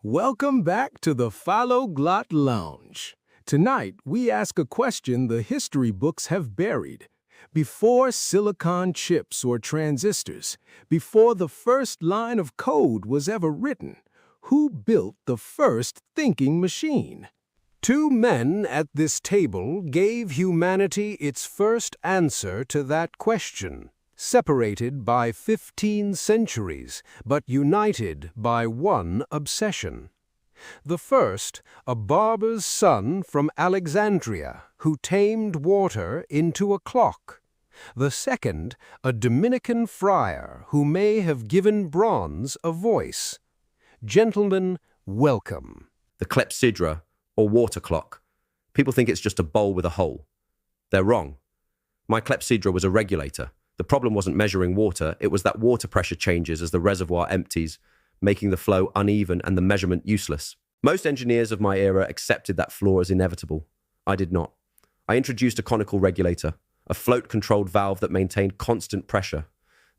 Welcome back to the Philoglot Lounge. Tonight, we ask a question the history books have buried. Before silicon chips or transistors, before the first line of code was ever written, who built the first thinking machine? Two men at this table gave humanity its first answer to that question. Separated by 15 centuries, but united by one obsession. The first, a barber's son from Alexandria, who tamed water into a clock. The second, a Dominican friar who may have given bronze a voice. Gentlemen, welcome. The clepsydra, or water clock. People think it's just a bowl with a hole. They're wrong. My clepsydra was a regulator. The problem wasn't measuring water, it was that water pressure changes as the reservoir empties, making the flow uneven and the measurement useless. Most engineers of my era accepted that flaw as inevitable. I did not. I introduced a conical regulator, a float-controlled valve that maintained constant pressure.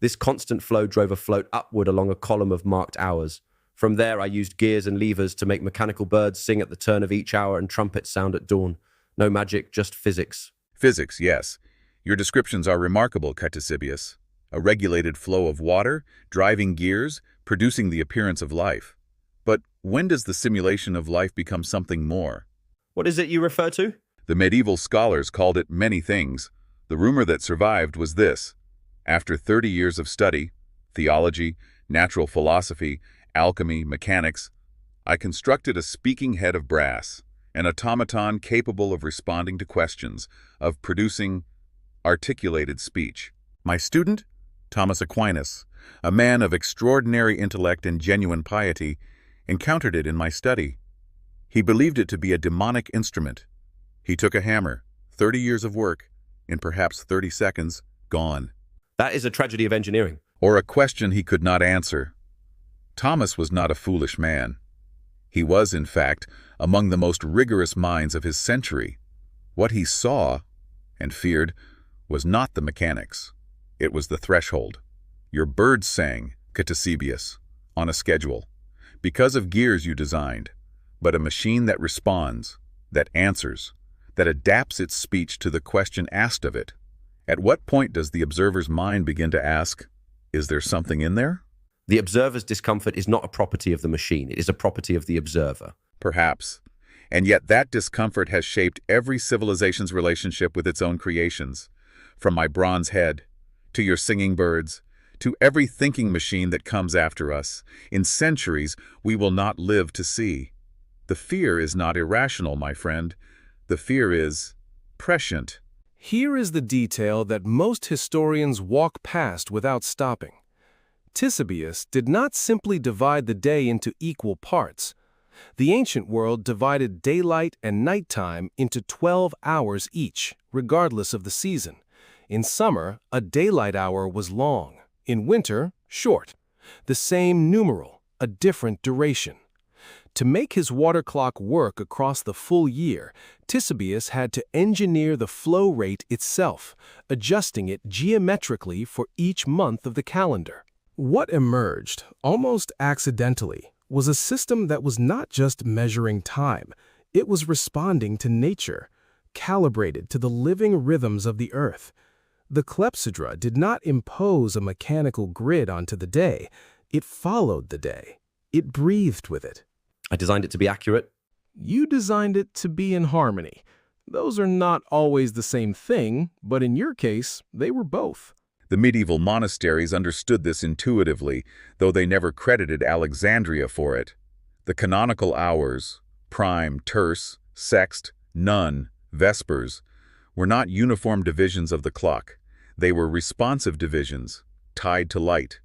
This constant flow drove a float upward along a column of marked hours. From there, I used gears and levers to make mechanical birds sing at the turn of each hour and trumpets sound at dawn. No magic, just physics. Physics, yes. Your descriptions are remarkable, Ctesibius. A regulated flow of water, driving gears, producing the appearance of life. But when does the simulation of life become something more? What is it you refer to? The medieval scholars called it many things. The rumor that survived was this. After 30 years of study, theology, natural philosophy, alchemy, mechanics, I constructed a speaking head of brass, an automaton capable of responding to questions, of producing articulated speech. My student, Thomas Aquinas, a man of extraordinary intellect and genuine piety, encountered it in my study. He believed it to be a demonic instrument. He took a hammer, 30 years of work, in perhaps 30 seconds, gone. That is a tragedy of engineering. Or a question he could not answer. Thomas was not a foolish man. He was, in fact, among the most rigorous minds of his century. What he saw, and feared, was not the mechanics. It was the threshold. Your birds sang, Ctesibius, on a schedule, because of gears you designed, but a machine that responds, that answers, that adapts its speech to the question asked of it. At what point does the observer's mind begin to ask, is there something in there? The observer's discomfort is not a property of the machine, it is a property of the observer. Perhaps. And yet that discomfort has shaped every civilization's relationship with its own creations. From my bronze head, to your singing birds, to every thinking machine that comes after us. In centuries, we will not live to see. The fear is not irrational, my friend. The fear is prescient. Here is the detail that most historians walk past without stopping. Ctesibius did not simply divide the day into equal parts. The ancient world divided daylight and nighttime into 12 hours each, regardless of the season. In summer, a daylight hour was long. In winter, short. The same numeral, a different duration. To make his water clock work across the full year, Ctesibius had to engineer the flow rate itself, adjusting it geometrically for each month of the calendar. What emerged, almost accidentally, was a system that was not just measuring time. It was responding to nature, calibrated to the living rhythms of the earth. The clepsydra did not impose a mechanical grid onto the day. It followed the day. It breathed with it. I designed it to be accurate. You designed it to be in harmony. Those are not always the same thing, but in your case, they were both. The medieval monasteries understood this intuitively, though they never credited Alexandria for it. The canonical hours, prime, terce, sext, none, vespers, were not uniform divisions of the clock. They were responsive divisions, tied to light,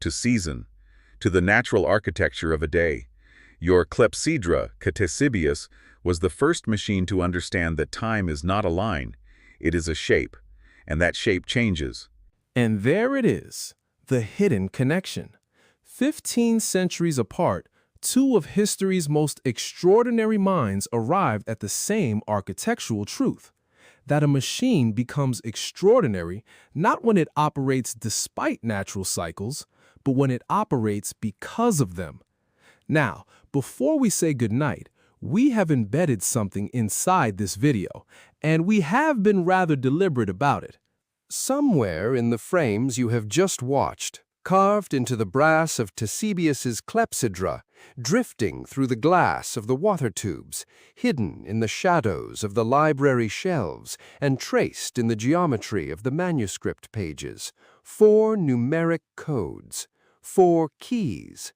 to season, to the natural architecture of a day. Your clepsydra, Ctesibius, was the first machine to understand that time is not a line, it is a shape, and that shape changes. And there it is, the hidden connection. 15 centuries apart, two of history's most extraordinary minds arrived at the same architectural truth. That a machine becomes extraordinary not when it operates despite natural cycles, but when it operates because of them. Now, Before we say goodnight, we have embedded something inside this video, and we have been rather deliberate about it. Somewhere in the frames you have just watched, carved into the brass of Ctesibius's clepsydra, drifting through the glass of the water tubes, hidden in the shadows of the library shelves, and traced in the geometry of the manuscript pages, 4 numeric codes, 4 keys.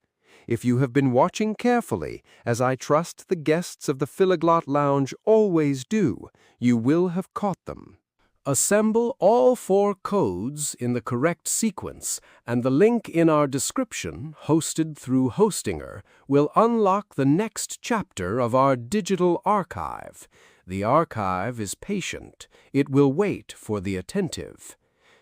If you have been watching carefully, as I trust the guests of the Philoglot Lounge always do, you will have caught them. Assemble all 4 codes in the correct sequence, and the link in our description, hosted through Hostinger, will unlock the next chapter of our digital archive. The archive is patient. It will wait for the attentive.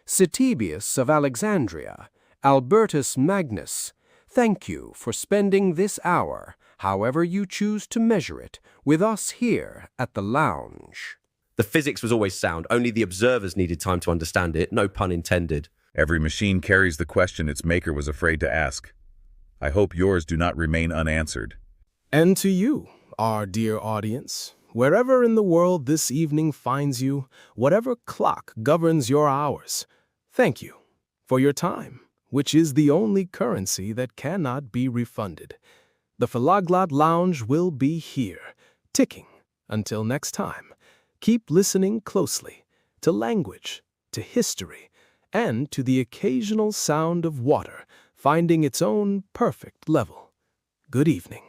Ctesibius of Alexandria, Albertus Magnus, thank you for spending this hour, however you choose to measure it, with us here at the lounge. The physics was always sound, only the observers needed time to understand it, no pun intended. Every machine carries the question its maker was afraid to ask. I hope yours do not remain unanswered. And to you, our dear audience, wherever in the world this evening finds you, whatever clock governs your hours, thank you for your time, which is the only currency that cannot be refunded. The Philoglot Lounge will be here, ticking until next time. Keep listening closely to language, to history, and to the occasional sound of water finding its own perfect level. Good evening.